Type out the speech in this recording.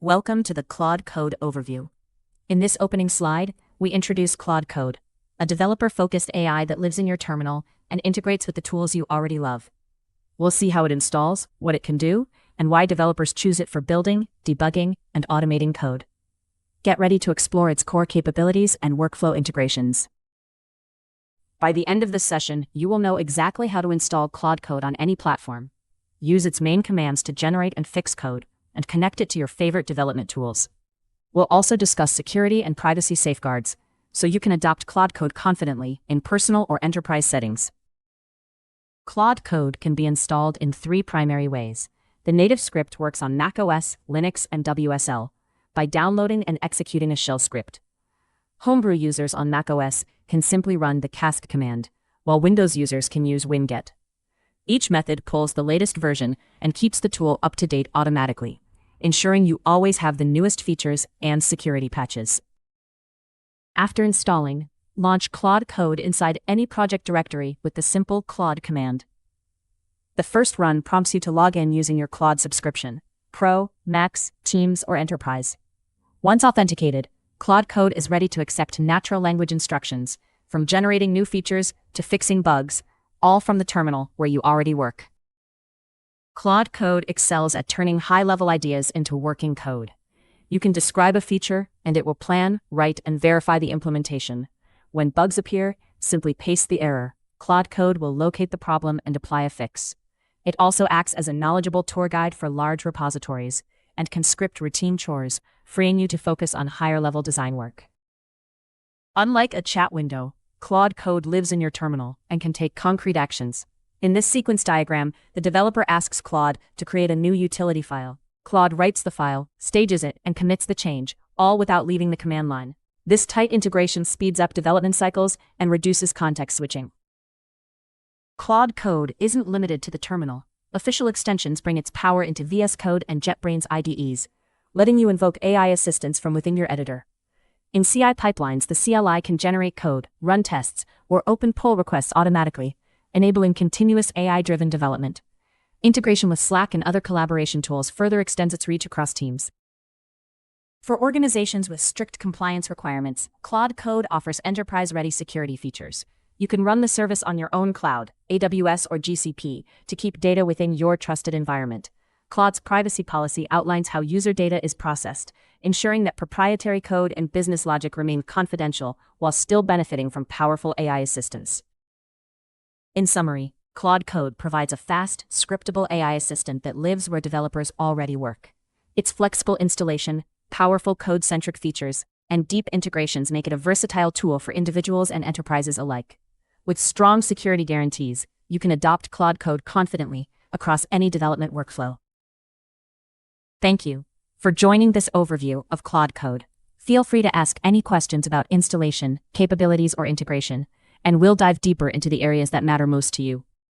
Welcome to the Claude Code Overview. In this opening slide, we introduce Claude Code, a developer-focused AI that lives in your terminal and integrates with the tools you already love. We'll see how it installs, what it can do, and why developers choose it for building, debugging, and automating code. Get ready to explore its core capabilities and workflow integrations. By the end of this session, you will know exactly how to install Claude Code on any platform. Use its main commands to generate and fix code, and connect it to your favorite development tools. We'll also discuss security and privacy safeguards, so you can adopt Claude Code confidently in personal or enterprise settings. Claude Code can be installed in 3 primary ways. The native script works on macOS, Linux, and WSL by downloading and executing a shell script. Homebrew users on macOS can simply run the cast command, while Windows users can use winget. Each method pulls the latest version and keeps the tool up to date automatically, ensuring you always have the newest features and security patches. After installing, launch Claude Code inside any project directory with the simple Claude command. The first run prompts you to log in using your Claude subscription, Pro, Max, Teams, or Enterprise. Once authenticated, Claude Code is ready to accept natural language instructions, from generating new features to fixing bugs, all from the terminal where you already work. Claude Code excels at turning high-level ideas into working code. You can describe a feature, and it will plan, write, and verify the implementation. When bugs appear, simply paste the error. Claude Code will locate the problem and apply a fix. It also acts as a knowledgeable tour guide for large repositories, and can script routine chores, freeing you to focus on higher-level design work. Unlike a chat window, Claude Code lives in your terminal and can take concrete actions. In this sequence diagram, the developer asks Claude to create a new utility file. Claude writes the file, stages it, and commits the change, all without leaving the command line. This tight integration speeds up development cycles and reduces context switching. Claude Code isn't limited to the terminal. Official extensions bring its power into VS Code and JetBrains IDEs, letting you invoke AI assistance from within your editor. In CI pipelines, the CLI can generate code, run tests, or open pull requests automatically, enabling continuous AI-driven development. Integration with Slack and other collaboration tools further extends its reach across teams. For organizations with strict compliance requirements, Claude Code offers enterprise-ready security features. You can run the service on your own cloud, AWS or GCP, to keep data within your trusted environment. Claude's privacy policy outlines how user data is processed, ensuring that proprietary code and business logic remain confidential while still benefiting from powerful AI assistance. In summary, Claude Code provides a fast, scriptable AI assistant that lives where developers already work. Its flexible installation, powerful code-centric features, and deep integrations make it a versatile tool for individuals and enterprises alike. With strong security guarantees, you can adopt Claude Code confidently across any development workflow. Thank you for joining this overview of Claude Code. Feel free to ask any questions about installation, capabilities, or integration, and we'll dive deeper into the areas that matter most to you.